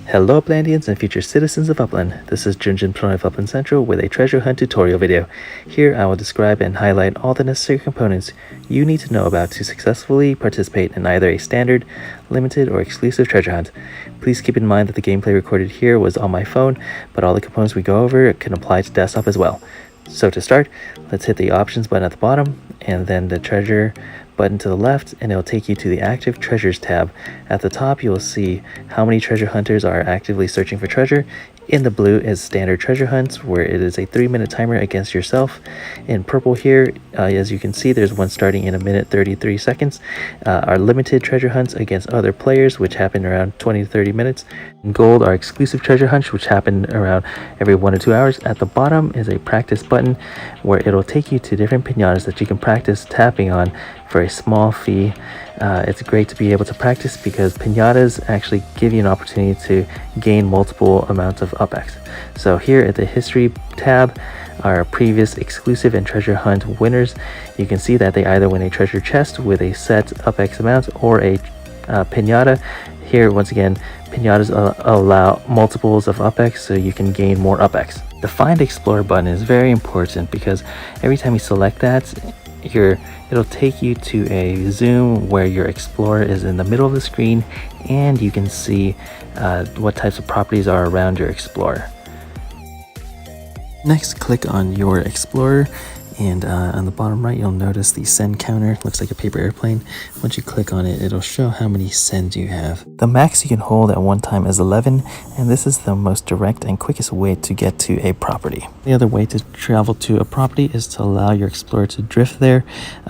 Hello Uplandians and future citizens of Upland. This is Junjunpnoy of Upland Central with a treasure hunt tutorial video. Here I will describe and highlight all the necessary components you need to know about to successfully participate in either a standard, limited, or exclusive treasure hunt. Please keep in mind that the gameplay recorded here was on my phone, but all the components we go over can apply to desktop as well. So to start, let's hit the options button at the bottom and then the treasure button to the left, and it'll take you to the active treasures tab. At the top you will see how many treasure hunters are actively searching for treasure. In the blue is standard treasure hunts, where it is a 3-minute timer against yourself. In purple here, as you can see, there's one starting in 1 minute 33 seconds. Are limited treasure hunts against other players, which happen around 20 to 30 minutes. In gold are exclusive treasure hunts, which happen around every 1 to 2 hours. At the bottom is a practice button where it'll take you to different pinatas that you can practice tapping on for a small fee. It's great to be able to practice because pinatas actually give you an opportunity to gain multiple amounts of UpX. So here at the history tab are previous exclusive and treasure hunt winners. You can see that they either win a treasure chest with a set UpX amount or a pinata. Here once again, pinatas allow multiples of UpX, so you can gain more UpX. The Find Explorer button is very important because every time you select that, it'll take you to a zoom where your explorer is in the middle of the screen, and you can see what types of properties are around your explorer. Next, click on your explorer, and on the bottom right you'll notice the send counter. Looks like a paper airplane. Once you click on it, it'll show how many sends you have. The max you can hold at one time is 11, and this is the most direct and quickest way to get to a property. The other way to travel to a property is to allow your explorer to drift there,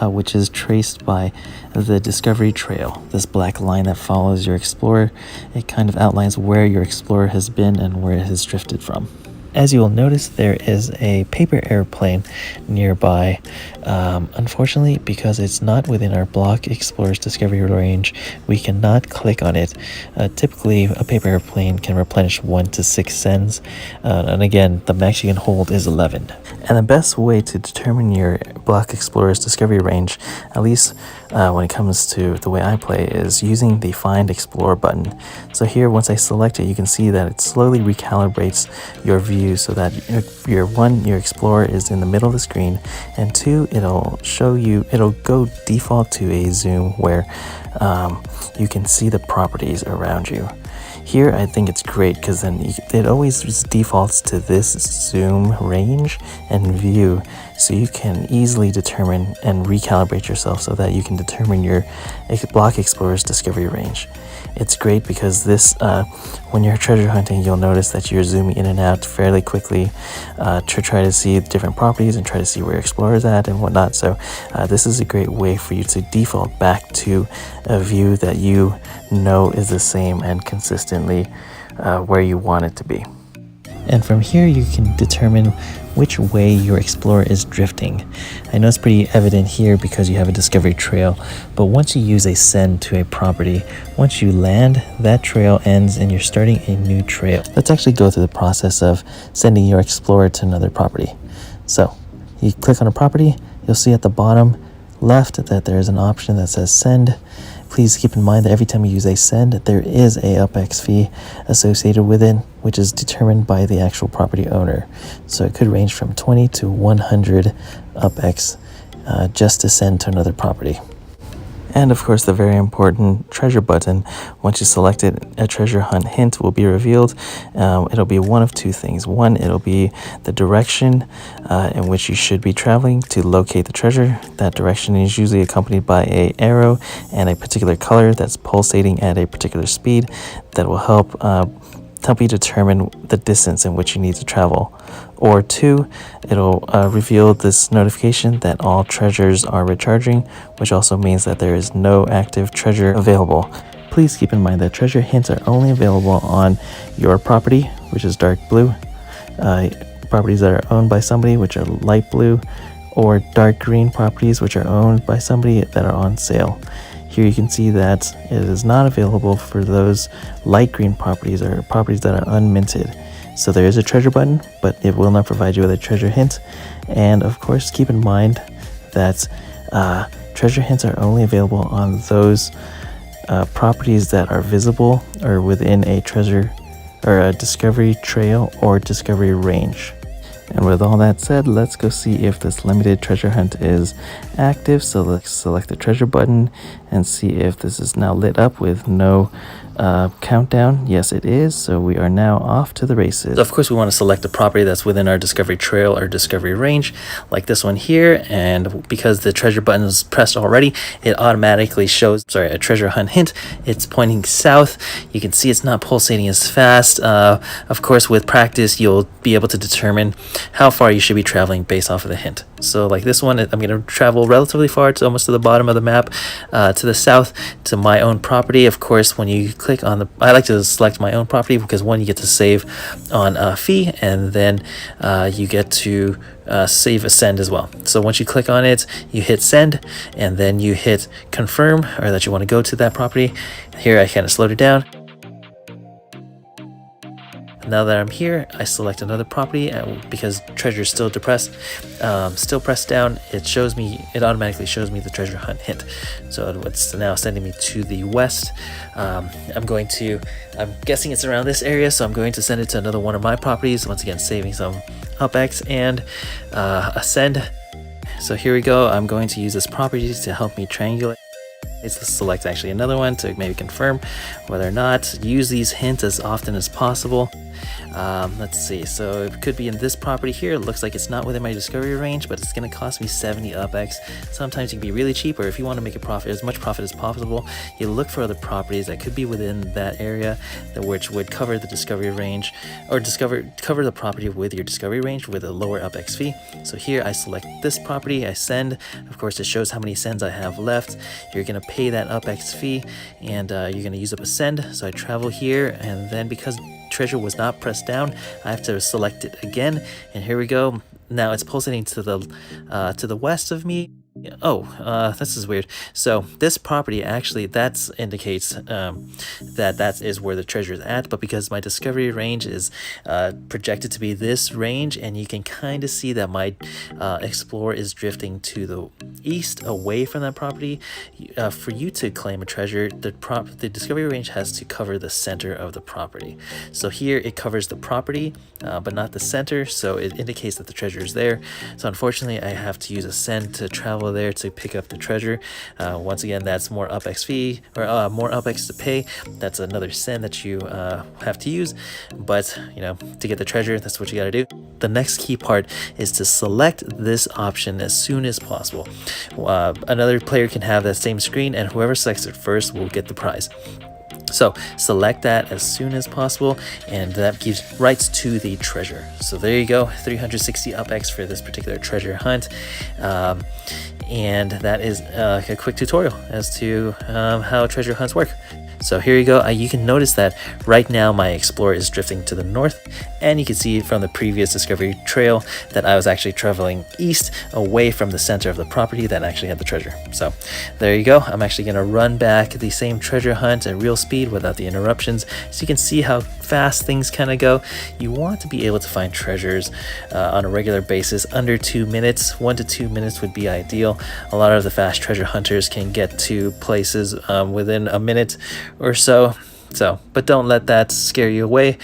which is traced by the discovery trail. This black line that follows your explorer, it kind of outlines where your explorer has been and where it has drifted from. As you will notice, there is a paper airplane nearby. Unfortunately, because it's not within our block explorer's discovery range, we cannot click on it. Typically, a paper airplane can replenish 1 to 6 sends, and again, the max you can hold is 11. And the best way to determine your block explorer's discovery range, at least when it comes to the way I play, is using the Find Explorer button. So here, once I select it, you can see that it slowly recalibrates your view so that your explorer is in the middle of the screen, and 2, it'll go default to a zoom where you can see the properties around you. Here I think it's great because then it always defaults to this zoom range and view, so you can easily determine and recalibrate yourself so that you can determine your block explorer's discovery range. It's great because this, when you're treasure hunting, you'll notice that you're zooming in and out fairly quickly to try to see different properties and try to see where your explorer is at and whatnot. So this is a great way for you to default back to a view that you know is the same and consistently where you want it to be. And from here you can determine which way your explorer is drifting. I know it's pretty evident here because you have a discovery trail, but once you use a send to a property, once you land, that trail ends and you're starting a new trail. Let's actually go through the process of sending your explorer to another property. So you click on a property, you'll see at the bottom left that there is an option that says send. Please keep in mind that every time you use a send, there is a UpX fee associated with it, which is determined by the actual property owner. So it could range from 20 to 100 UpX just to send to another property. And of course, the very important treasure button. Once you select it, a treasure hunt hint will be revealed. It'll be one of 2 things. One, it'll be the direction in which you should be traveling to locate the treasure. That direction is usually accompanied by an arrow and a particular color that's pulsating at a particular speed that will help you determine the distance in which you need to travel. Or 2, it'll reveal this notification that all treasures are recharging, which also means that there is no active treasure available. Please keep in mind that treasure hints are only available on your property, which is dark blue, properties that are owned by somebody, which are light blue, or dark green properties, which are owned by somebody that are on sale. Here you can see that it is not available for those light green properties or properties that are unminted. So there is a treasure button, but it will not provide you with a treasure hint. And of course, keep in mind that treasure hints are only available on those properties that are visible or within a treasure or a discovery trail or discovery range. And with all that said, let's go see if this limited treasure hunt is active. So let's select the treasure button and see if this is now lit up with no countdown. Yes, it is. So we are now off to the races. So of course we want to select a property that's within our discovery trail or discovery range, like this one here. And because the treasure button is pressed already, it automatically shows, a treasure hunt hint. It's pointing south. You can see it's not pulsating as fast. Of course, with practice, you'll be able to determine how far you should be traveling based off of the hint. So like this one, I'm going to travel relatively far. It's almost to the bottom of the map, to the south, to my own property. Of course, when you click on I like to select my own property because one, you get to save on a fee, and then you get to save a send as well. So once you click on it, you hit send, and then you hit confirm, or that you want to go to that property. Here I kind of slowed it down. Now that I'm here, I select another property, because treasure is still depressed, still pressed down. It automatically shows me the treasure hunt hint. So it's now sending me to the west. I'm guessing it's around this area, so I'm going to send it to another one of my properties. Once again, saving some UpX and a send. So here we go. I'm going to use this property to help me triangulate. Let's select actually another one to maybe confirm whether or not. Use these hints as often as possible. Let's see, so it could be in this property here. It looks like it's not within my discovery range, but it's going to cost me 70 UpX. Sometimes it can be really cheap, or if you want to make a profit, as much profit as possible, you look for other properties that could be within that area, which would cover the discovery range, or cover the property with your discovery range with a lower UpX fee. So here I select this property, I send. Of course, it shows how many sends I have left. You're going to pay that UpX fee, and you're going to use up a send. So I travel here, and then because treasure was not pressed down, I have to select it again, and here we go. Now it's pulsating to the west of me. This is weird. So this property actually, that indicates that is where the treasure is at, but because my discovery range is projected to be this range, and you can kind of see that my explorer is drifting to the east away from that property. For you to claim a treasure, the discovery range has to cover the center of the property. So here it covers the property, but not the center, so it indicates that the treasure is there. So unfortunately, I have to use a send to travel there to pick up the treasure. Once again, that's more UpX fee, or more UpX to pay. That's another send that you have to use, but to get the treasure, that's what you got to do. The next key part is to select this option as soon as possible. Another player can have that same screen, and whoever selects it first will get the prize. So select that as soon as possible, and that gives rights to the treasure. So there you go, 360 UpX for this particular treasure hunt. And that is a quick tutorial as to how treasure hunts work. So here you go. You can notice that right now my explorer is drifting to the north, and you can see from the previous discovery trail that I was actually traveling east away from the center of the property that actually had the treasure. So there you go. I'm actually going to run back the same treasure hunt at real speed without the interruptions, so you can see how fast things kind of go. You want to be able to find treasures on a regular basis under 2 minutes. 1 to 2 minutes would be ideal. A lot of the fast treasure hunters can get to places within a minute or so, but don't let that scare you away.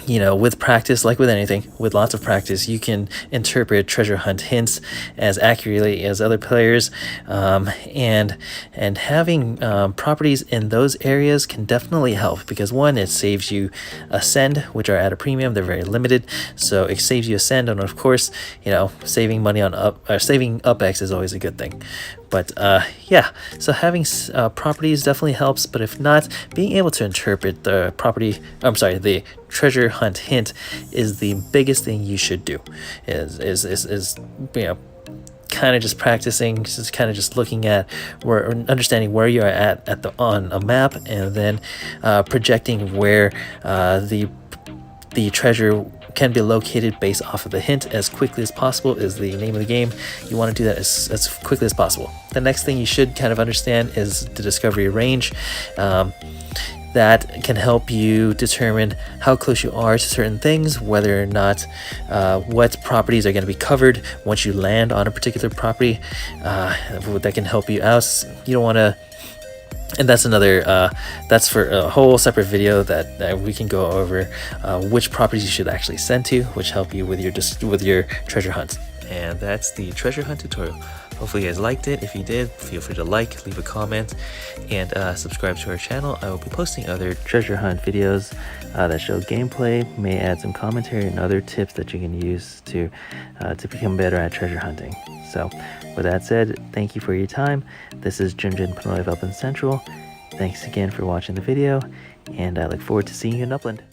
With practice, like with anything, with lots of practice, you can interpret treasure hunt hints as accurately as other players, and having properties in those areas can definitely help, because one, it saves you a send, which are at a premium. They're very limited, so it saves you a send, and of course, saving money on saving UpX is always a good thing. But so having properties definitely helps, but if not, being able to interpret the the treasure hunt hint is the biggest thing you should do. Is kind of just practicing, just kind of just looking at or understanding where you are at on a map, and then projecting where the treasure can be located based off of the hint as quickly as possible is the name of the game. You want to do that as quickly as possible. The next thing you should kind of understand is the discovery range. That can help you determine how close you are to certain things, whether or not what properties are going to be covered once you land on a particular property. That can help you out. You don't want to And that's another that's for a whole separate video that we can go over which properties you should actually send to, which help you with your treasure hunt. And that's the treasure hunt tutorial. Hopefully you guys liked it. If you did, feel free to like, leave a comment, and subscribe to our channel. I will be posting other treasure hunt videos that show gameplay, may add some commentary and other tips that you can use to become better at treasure hunting. So with that said, thank you for your time. This is Junjunpnoy of Upland Central. Thanks again for watching the video, and I look forward to seeing you in Upland.